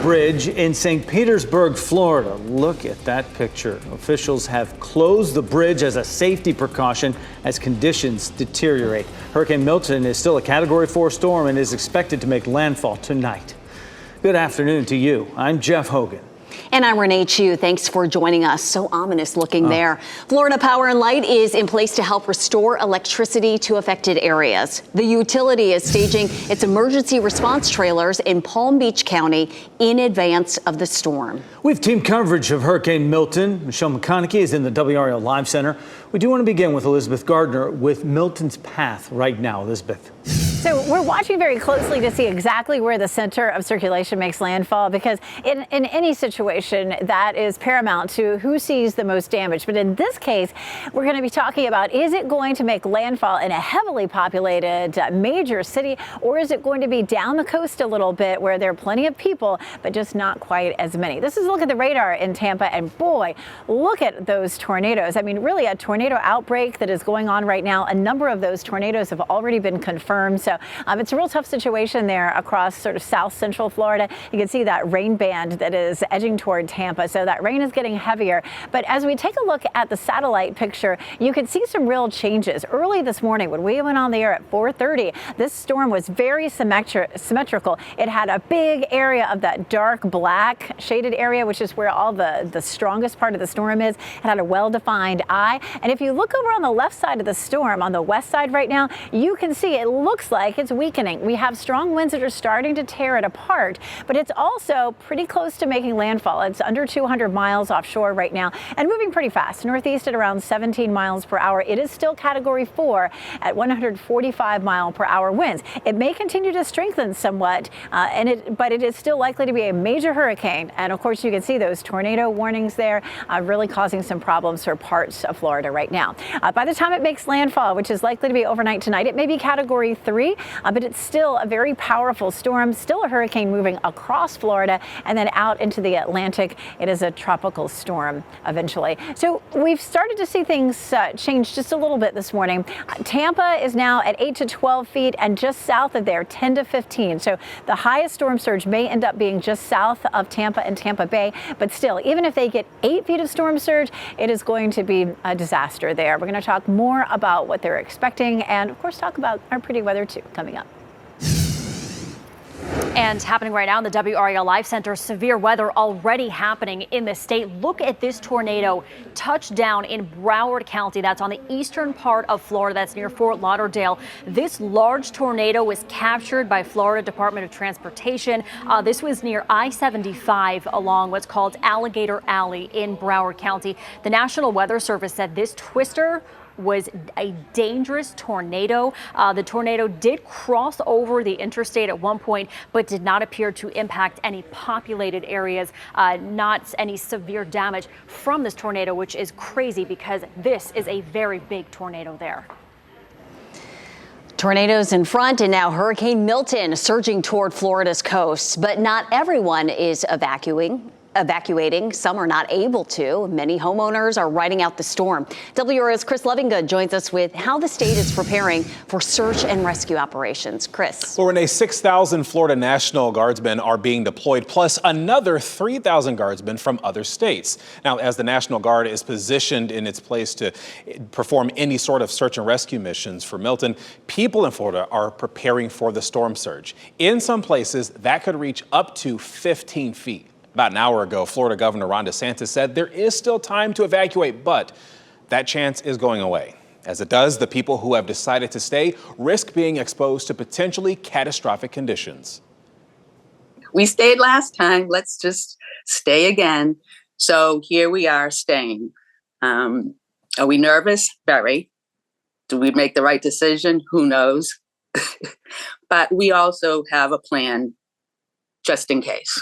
Bridge in St. Petersburg, Florida. Look at that picture. Officials have closed the bridge as a safety precaution as conditions deteriorate. Hurricane Milton is still a Category 4 storm and is expected to make landfall tonight. Good afternoon to you. I'm Jeff Hogan. And I'm Renee Chu. Thanks for joining us. So ominous looking there. Florida Power and Light is in place to help restore electricity to affected areas. The utility is staging its emergency response trailers in Palm Beach County in advance of the storm. We have team coverage of Hurricane Milton. Michelle McConaughey is in the WRAL Live Center. We do want to begin with Elizabeth Gardner with Milton's path right now. Elizabeth. So we're watching very closely to see exactly where the center of circulation makes landfall, because in any situation that is paramount to who sees the most damage. But in this case, we're going to be talking about, is it going to make landfall in a heavily populated major city, or is it going to be down the coast a little bit where there are plenty of people, but just not quite as many? This is a look at the radar in Tampa, and boy, look at those tornadoes. I mean, really a tornado outbreak that is going on right now. A number of those tornadoes have already been confirmed. So it's a real tough situation there across sort of south central Florida. You can see that rain band that is edging toward Tampa. So that rain is getting heavier. But as we take a look at the satellite picture, you can see some real changes. Early this morning when we went on the air at 4:30, this storm was very symmetrical. It had a big area of that dark black shaded area, which is where all the strongest part of the storm is. It had a well-defined eye. And if you look over on the left side of the storm, on the west side right now, you can see it looks like it's weakening. We have strong winds that are starting to tear it apart, but it's also pretty close to making landfall. It's under 200 miles offshore right now and moving pretty fast. Northeast at around 17 miles per hour. It is still Category 4 at 145 mile per hour winds. It may continue to strengthen somewhat, but it is still likely to be a major hurricane. And of course, you can see those tornado warnings there really causing some problems for parts of Florida right now. By the time it makes landfall, which is likely to be overnight tonight, it may be Category 3. But it's still a very powerful storm, still a hurricane moving across Florida and then out into the Atlantic. It is a tropical storm eventually. So we've started to see things change just a little bit this morning. Tampa is now at 8 to 12 feet, and just south of there, 10 to 15. So the highest storm surge may end up being just south of Tampa and Tampa Bay. But still, even if they get 8 feet of storm surge, it is going to be a disaster there. We're going to talk more about what they're expecting and, of course, talk about our pretty weather, too, coming up. And happening right now in the WRAL Live Center, severe weather already happening in the state. Look at this tornado touch down in Broward County. That's on the eastern part of Florida. That's near Fort Lauderdale. This large tornado was captured by Florida Department of Transportation. This was near I-75 along what's called Alligator Alley in Broward County. The National Weather Service said this twister was a dangerous tornado. The tornado did cross over the interstate at one point, but did not appear to impact any populated areas, not any severe damage from this tornado, which is crazy because this is a very big tornado there. Tornadoes in front, and now Hurricane Milton surging toward Florida's coast. But not everyone is evacuating. Some are not able to. Many homeowners are riding out the storm. WRAL's Chris Lovingood joins us with how the state is preparing for search and rescue operations. Chris. Well, Renee, 6,000 Florida National Guardsmen are being deployed, plus another 3,000 Guardsmen from other states. Now, as the National Guard is positioned in its place to perform any sort of search and rescue missions for Milton, people in Florida are preparing for the storm surge. In some places, that could reach up to 15 feet. About an hour ago, Florida Governor Ron DeSantis said there is still time to evacuate, but that chance is going away. As it does, the people who have decided to stay risk being exposed to potentially catastrophic conditions. We stayed last time. Let's just stay again. So here we are staying. Are we nervous? Very. Do we make the right decision? Who knows? But we also have a plan just in case.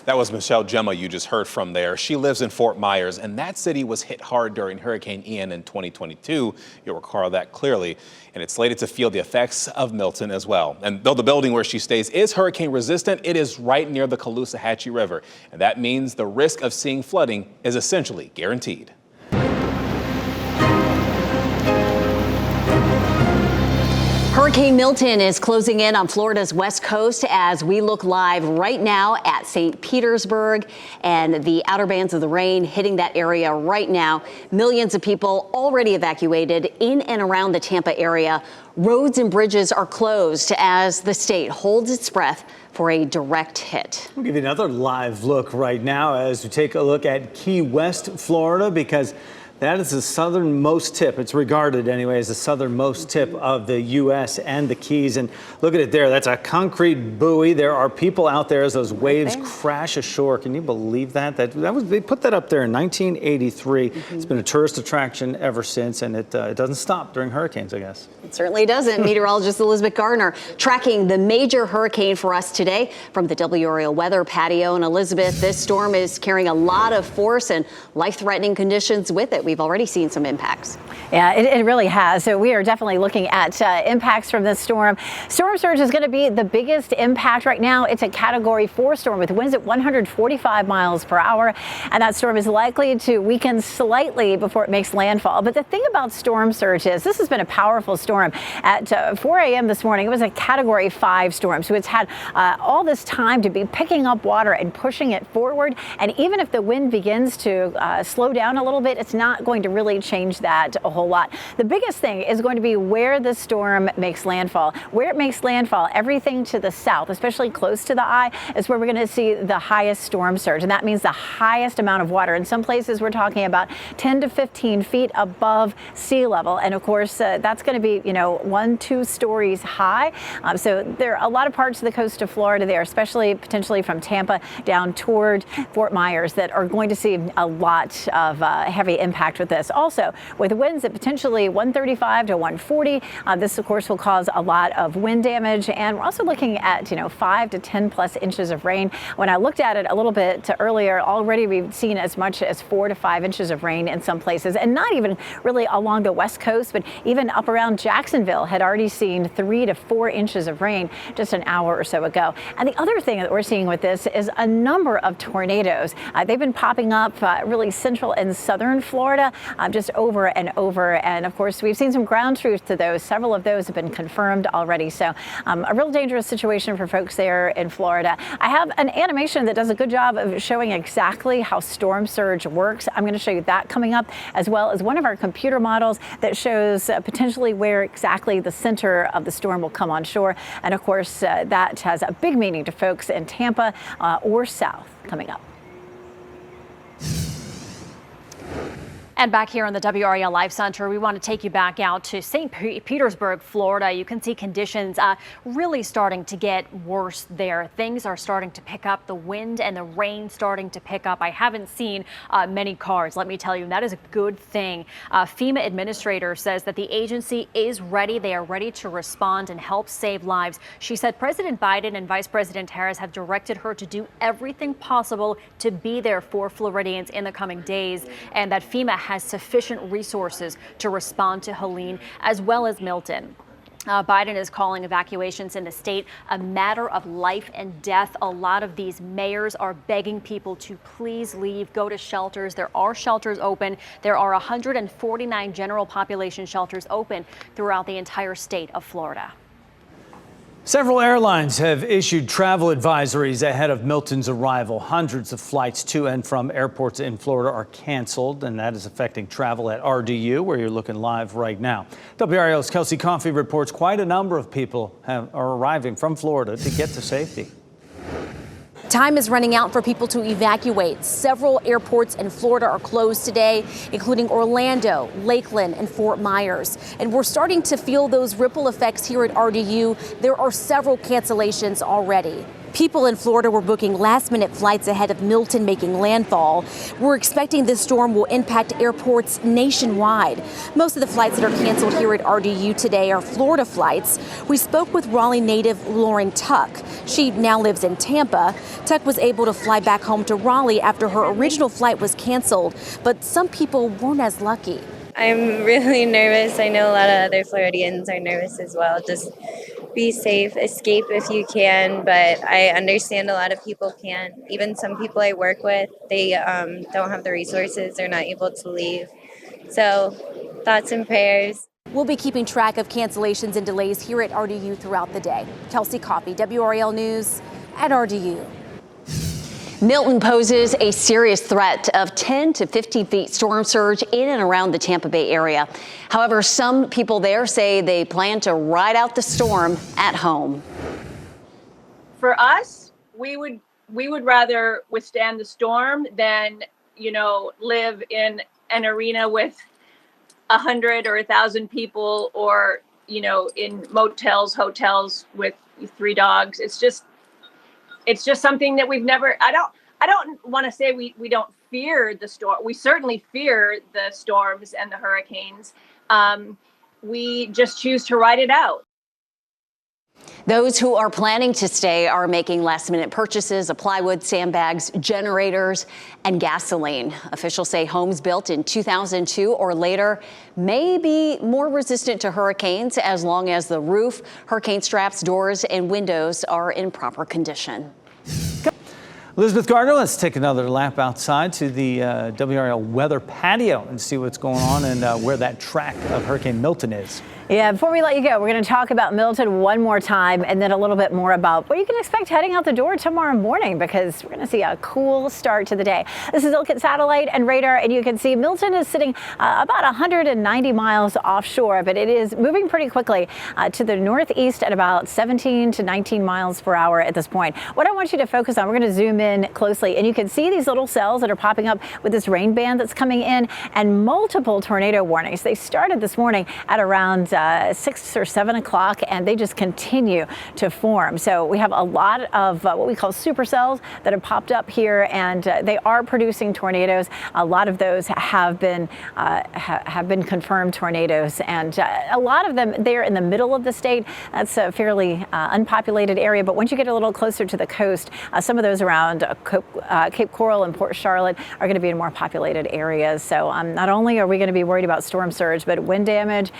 That was Michelle Gemma you just heard from there. She lives in Fort Myers, and that city was hit hard during Hurricane Ian in 2022. You'll recall that clearly. And it's slated to feel the effects of Milton as well. And though the building where she stays is hurricane resistant, it is right near the Caloosahatchee River. And that means the risk of seeing flooding is essentially guaranteed. Hurricane Milton is closing in on Florida's west coast as we look live right now at St. Petersburg, and the outer bands of the rain hitting that area right now. Millions of people already evacuated in and around the Tampa area. Roads and bridges are closed as the state holds its breath for a direct hit. We'll give you another live look right now as we take a look at Key West, Florida, because that is the southernmost tip. It's regarded anyway as the southernmost tip of the U.S. and the Keys. And look at it there. That's a concrete buoy. There are people out there as those waves crash ashore. Can you believe that? They put that up there in 1983. It's been a tourist attraction ever since, and it doesn't stop during hurricanes, I guess. It certainly doesn't. Meteorologist Elizabeth Gardner tracking the major hurricane for us today from the WRAL weather patio. And Elizabeth, this storm is carrying a lot of force and life-threatening conditions with it. We've already seen some impacts. Yeah, it really has. So we are definitely looking at impacts from this storm. Storm surge is going to be the biggest impact right now. It's a Category 4 storm with winds at 145 miles per hour. And that storm is likely to weaken slightly before it makes landfall. But the thing about storm surge is this has been a powerful storm. At 4 a.m. this morning, it was a Category 5 storm. So it's had all this time to be picking up water and pushing it forward. And even if the wind begins to slow down a little bit, it's not going to really change that a whole lot. The biggest thing is going to be where the storm makes landfall. Where it makes landfall, everything to the south, especially close to the eye, is where we're going to see the highest storm surge. And that means the highest amount of water. In some places, we're talking about 10 to 15 feet above sea level. And of course, that's going to be, 1-2 stories high. So there are a lot of parts of the coast of Florida there, especially potentially from Tampa down toward Fort Myers, that are going to see a lot of heavy impact with this. Also, with winds at potentially 135 to 140, this of course will cause a lot of wind damage, and we're also looking at 5 to 10 plus inches of rain. When I looked at it a little bit earlier, already we've seen as much as 4 to 5 inches of rain in some places, and not even really along the west coast, but even up around Jacksonville had already seen 3 to 4 inches of rain just an hour or so ago. And the other thing that we're seeing with this is a number of tornadoes. They've been popping up really central and southern Florida just over and over. And of course, we've seen some ground truth to those. Several of those have been confirmed already. So a real dangerous situation for folks there in Florida. I have an animation that does a good job of showing exactly how storm surge works. I'm going to show you that coming up, as well as one of our computer models that shows potentially where exactly the center of the storm will come on shore. And of course, that has a big meaning to folks in Tampa or south coming up. And back here in the WRAL Live Center, we want to take you back out to St. Petersburg, Florida. You can see conditions really starting to get worse there. Things are starting to pick up, the wind and the rain starting to pick up. I haven't seen many cars, let me tell you, and that is a good thing. FEMA administrator says that the agency is ready. They are ready to respond and help save lives. She said President Biden and Vice President Harris have directed her to do everything possible to be there for Floridians in the coming days, and that FEMA has sufficient resources to respond to Helene as well as Milton. Biden is calling evacuations in the state a matter of life and death. A lot of these mayors are begging people to please leave, go to shelters. There are shelters open. There are 149 general population shelters open throughout the entire state of Florida. Several airlines have issued travel advisories ahead of Milton's arrival. Hundreds of flights to and from airports in Florida are canceled, and that is affecting travel at RDU, where you're looking live right now. WRAL's Kelsey Coffey reports quite a number of people are arriving from Florida to get to safety. Time is running out for people to evacuate. Several airports in Florida are closed today, including Orlando, Lakeland, and Fort Myers. And we're starting to feel those ripple effects here at RDU. There are several cancellations already. People in Florida were booking last-minute flights ahead of Milton making landfall. We're expecting this storm will impact airports nationwide. Most of the flights that are canceled here at RDU today are Florida flights. We spoke with Raleigh native Lauren Tuck. She now lives in Tampa. Tuck was able to fly back home to Raleigh after her original flight was canceled, but some people weren't as lucky. I'm really nervous. I know a lot of other Floridians are nervous as well. Just be safe, escape if you can, but I understand a lot of people can't. Even some people I work with, they don't have the resources. They're not able to leave. So thoughts and prayers. We'll be keeping track of cancellations and delays here at RDU throughout the day. Kelsey Coffey, WRAL News at RDU. Milton poses a serious threat of 10 to 15 feet storm surge in and around the Tampa Bay area. However, some people there say they plan to ride out the storm at home. For us, we would rather withstand the storm than, live in an arena with 100 or 1,000 people, or, in motels, hotels with 3 dogs. It's just something that we've never, I don't want to say we don't fear the storm. We certainly fear the storms and the hurricanes. We just choose to ride it out. Those who are planning to stay are making last-minute purchases of plywood, sandbags, generators, and gasoline. Officials say homes built in 2002 or later may be more resistant to hurricanes as long as the roof, hurricane straps, doors, and windows are in proper condition. Elizabeth Gardner, let's take another lap outside to the WRAL weather patio and see what's going on and where that track of Hurricane Milton is. Yeah, before we let you go, we're going to talk about Milton one more time and then a little bit more about what you can expect heading out the door tomorrow morning, because we're going to see a cool start to the day. This is look at satellite and radar, and you can see Milton is sitting about 190 miles offshore, but it is moving pretty quickly to the northeast at about 17 to 19 miles per hour at this point. What I want you to focus on, we're going to zoom in closely, and you can see these little cells that are popping up with this rain band that's coming in and multiple tornado warnings. They started this morning at around 6 or 7 o'clock, and they just continue to form. So we have a lot of what we call supercells that have popped up here, and they are producing tornadoes. A lot of those have been confirmed tornadoes, and a lot of them there in the middle of the state. That's a fairly unpopulated area, but once you get a little closer to the coast, some of those around Cape Coral and Port Charlotte are going to be in more populated areas. So not only are we going to be worried about storm surge, but wind damage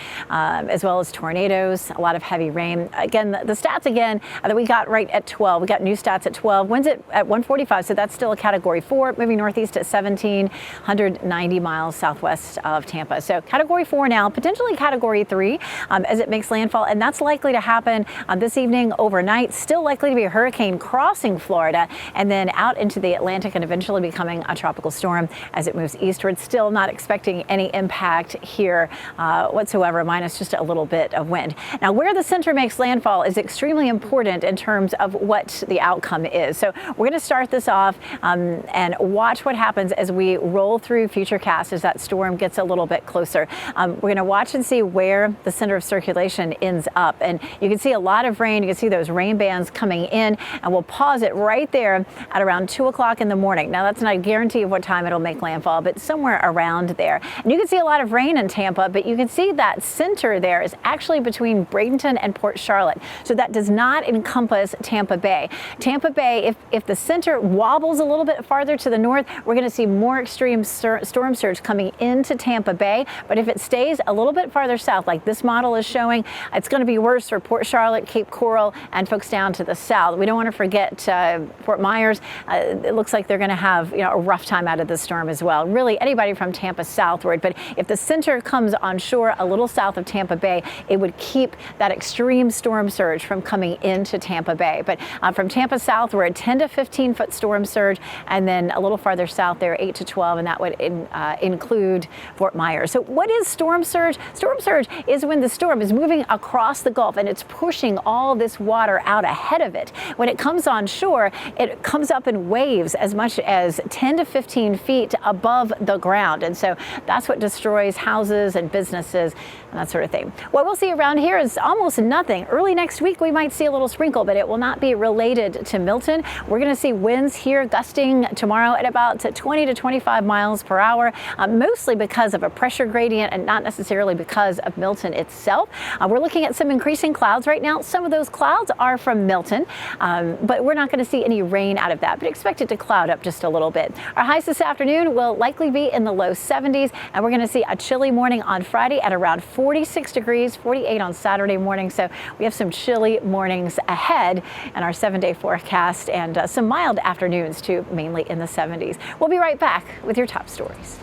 as well as tornadoes, a lot of heavy rain. Again, the stats again that we got right at 12. We got new stats at 12. Winds at 145, so that's still a Category 4, moving northeast at 17, 190 miles southwest of Tampa. So Category 4 now, potentially Category 3 as it makes landfall, and that's likely to happen this evening overnight. Still likely to be a hurricane crossing Florida and then out into the Atlantic and eventually becoming a tropical storm as it moves eastward. Still not expecting any impact here whatsoever, minus just a little bit of wind. Now, where the center makes landfall is extremely important in terms of what the outcome is. So we're going to start this off and watch what happens as we roll through future casts as that storm gets a little bit closer. We're going to watch and see where the center of circulation ends up. And you can see a lot of rain. You can see those rain bands coming in, and we'll pause it right there at around 2 o'clock in the morning. Now, that's not a guarantee of what time it'll make landfall, but somewhere around there. And you can see a lot of rain in Tampa, but you can see that center there is actually between Bradenton and Port Charlotte. So that does not encompass Tampa Bay. Tampa Bay, if the center wobbles a little bit farther to the north, we're going to see more extreme storm surge coming into Tampa Bay. But if it stays a little bit farther south, like this model is showing, it's going to be worse for Port Charlotte, Cape Coral, and folks down to the south. We don't want to forget Fort Myers. It looks like they're going to have a rough time out of the storm as well. Really, anybody from Tampa southward. But if the center comes on shore a little south of Tampa Bay, it would keep that extreme storm surge from coming into Tampa Bay. But from Tampa southward, 10 to 15 foot storm surge, and then a little farther south there, 8 to 12, and that would include Fort Myers. So what is storm surge? Storm surge is when the storm is moving across the Gulf and it's pushing all this water out ahead of it. When it comes on shore, it comes up in waves as much as 10 to 15 feet above the ground. And so that's what destroys houses and businesses and that sort of thing. What we'll see around here is almost nothing. Early next week, we might see a little sprinkle, but it will not be related to Milton. We're going to see winds here gusting tomorrow at about 20 to 25 miles per hour, mostly because of a pressure gradient and not necessarily because of Milton itself. We're looking at some increasing clouds right now. Some of those clouds are from Milton, but we're not going to see any rain out of that, but expect it to cloud up just a little bit. Our highs this afternoon will likely be in the low 70s, and we're going to see a chilly morning on Friday at around 46 degrees, 48 on Saturday morning. So we have some chilly mornings ahead in our 7-day forecast, and some mild afternoons too, mainly in the 70s. We'll be right back with your top stories.